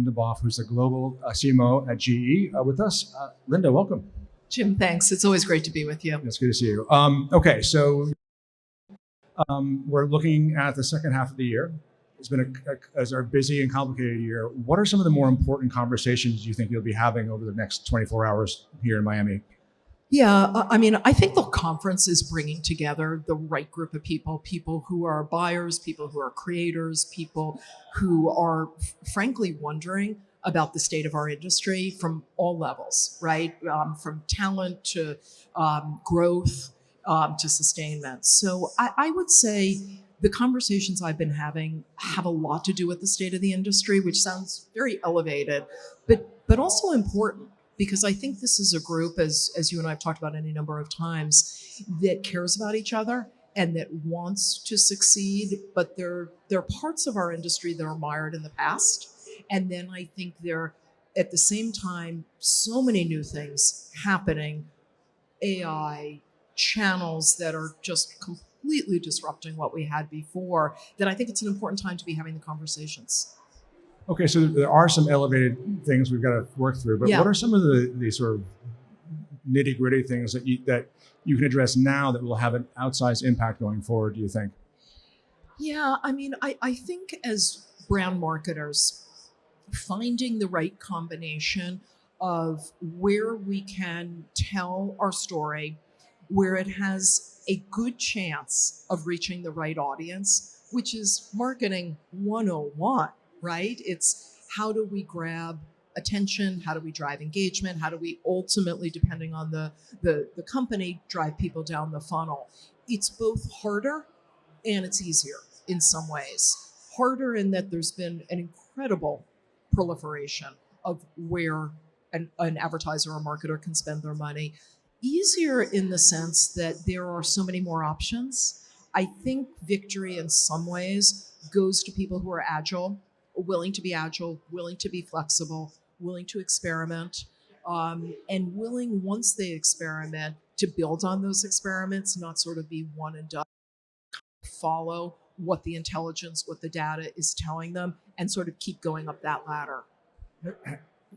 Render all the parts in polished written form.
Linda Boff, who's the global CMO at GE, with us. Linda, welcome. Jim, thanks. It's always great to be with you. It's good to see you. Okay, so we're looking at the second half of the year. It's been a busy and complicated year. What are some of the more important conversations you think you'll be having over the next 24 hours here in Miami? Yeah, I think the conference is bringing together the right group of people who are buyers, people who are creators, people who are frankly wondering about the state of our industry from all levels, right? From talent to growth to sustainment. So I would say the conversations I've been having have a lot to do with the state of the industry, which sounds very elevated, but also important. Because I think this is a group, as you and I have talked about any number of times, that cares about each other and that wants to succeed. But there are parts of our industry that are mired in the past. And then I think there are, at the same time, so many new things happening, AI, channels that are just completely disrupting what we had before, that I think it's an important time to be having the conversations. Okay, so there are some elevated things we've got to work through, but what are some of the sort of nitty-gritty things that you can address now that will have an outsized impact going forward, do you think? Yeah, I think as brand marketers, finding the right combination of where we can tell our story, where it has a good chance of reaching the right audience, which is marketing 101. Right? It's how do we grab attention? How do we drive engagement? How do we ultimately, depending on the company, drive people down the funnel? It's both harder and it's easier in some ways. Harder in that there's been an incredible proliferation of where an advertiser or marketer can spend their money. Easier in the sense that there are so many more options. I think victory in some ways goes to people who are willing to be flexible, willing to experiment, and willing, once they experiment, to build on those experiments, not sort of be one and done, follow what the intelligence, what the data is telling them, and sort of keep going up that ladder.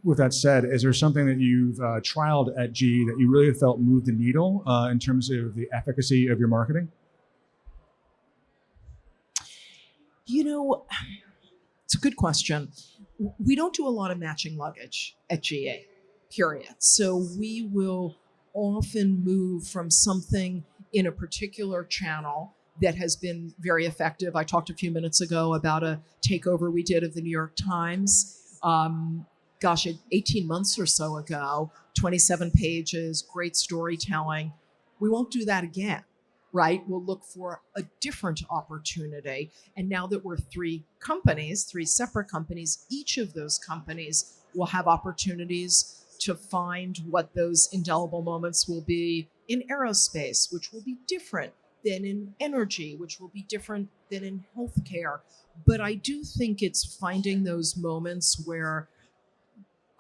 With that said, is there something that you've trialed at GE that you really felt moved the needle in terms of the efficacy of your marketing? It's a good question. We don't do a lot of matching luggage at GA, period. So we will often move from something in a particular channel that has been very effective. I talked a few minutes ago about a takeover we did of the New York Times. 18 months or so ago, 27 pages, great storytelling. We won't do that again. Right? We'll look for a different opportunity. And now that we're three separate companies, each of those companies will have opportunities to find what those indelible moments will be in aerospace, which will be different than in energy, which will be different than in healthcare. But I do think it's finding those moments where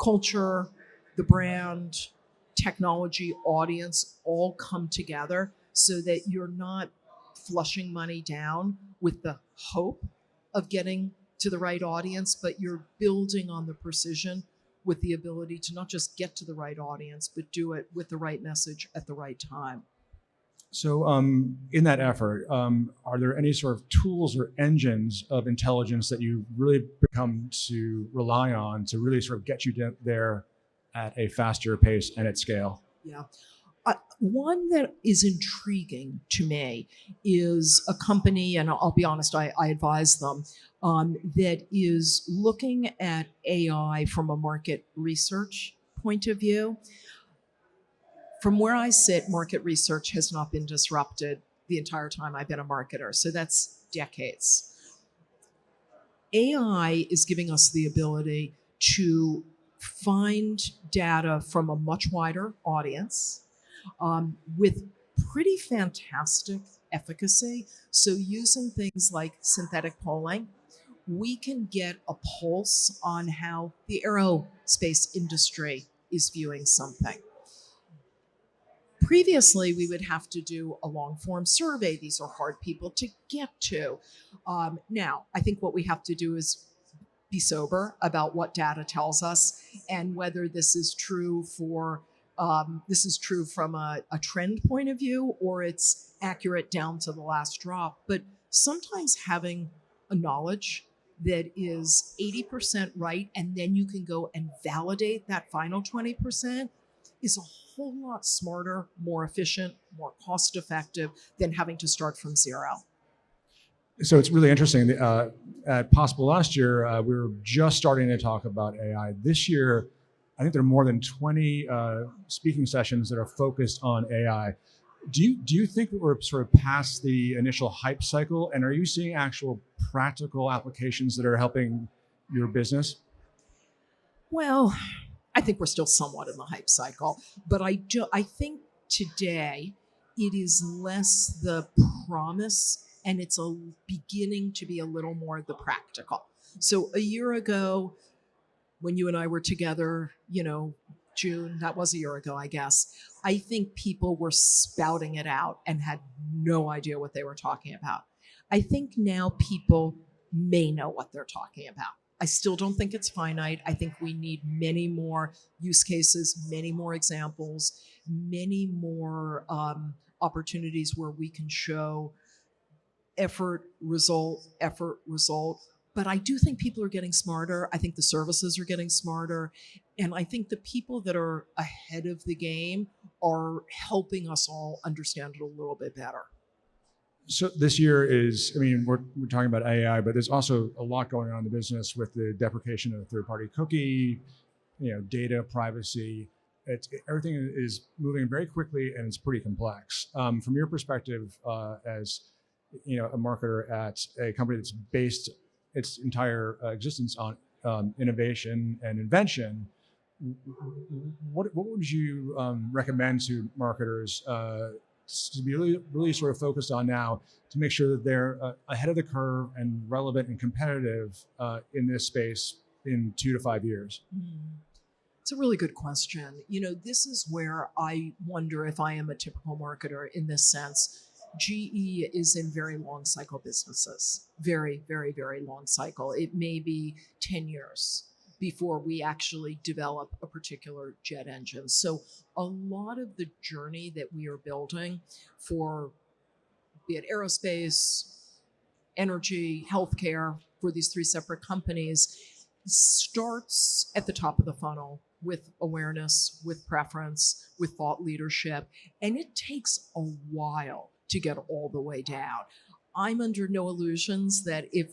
culture, the brand, technology, audience all come together, so that you're not flushing money down with the hope of getting to the right audience, but you're building on the precision with the ability to not just get to the right audience, but do it with the right message at the right time. So in that effort, are there any sort of tools or engines of intelligence that you really become to rely on to really sort of get you there at a faster pace and at scale? Yeah. One that is intriguing to me is a company, and I'll be honest, I advise them, that is looking at AI from a market research point of view. From where I sit, market research has not been disrupted the entire time I've been a marketer. So that's decades. AI is giving us the ability to find data from a much wider audience with pretty fantastic efficacy. So using things like synthetic polling, we can get a pulse on how the aerospace industry is viewing something. Previously, we would have to do a long form survey. These are hard people to get to. Now, I think what we have to do is be sober about what data tells us and whether this is true from a trend point of view or it's accurate down to the last drop. But sometimes having a knowledge that is 80% right and then you can go and validate that final 20% is a whole lot smarter, more efficient, more cost effective than having to start from zero. So it's really interesting. At Possible last year, we were just starting to talk about AI. This year, I think there are more than 20 speaking sessions that are focused on AI. Do you think that we're sort of past the initial hype cycle, and are you seeing actual practical applications that are helping your business? Well, I think we're still somewhat in the hype cycle, but I think today it is less the promise and it's beginning to be a little more the practical. So a year ago, when you and I were together, June, that was a year ago, I guess, I think people were spouting it out and had no idea what they were talking about. I think now people may know what they're talking about. I still don't think it's finite. I think we need many more use cases, many more examples, many more opportunities where we can show effort, result, effort, result. But I do think people are getting smarter. I think the services are getting smarter. And I think the people that are ahead of the game are helping us all understand it a little bit better. So this year is, I mean, we're talking about AI, but there's also a lot going on in the business with the deprecation of the third-party cookie, data privacy. Everything is moving very quickly and it's pretty complex. From your perspective, as a marketer at a company that's based its entire existence on innovation and invention, what would you recommend to marketers to be really sort of focused on now to make sure that they're ahead of the curve and relevant and competitive in this space in 2 to 5 years? It's a really good question. This is where I wonder if I am a typical marketer in this sense. GE is in very long cycle businesses, very, very, very long cycle. It may be 10 years before we actually develop a particular jet engine. So a lot of the journey that we are building for, be it aerospace, energy, healthcare, for these 3 separate companies, starts at the top of the funnel with awareness, with preference, with thought leadership, and it takes a while to get all the way down. I'm under no illusions that if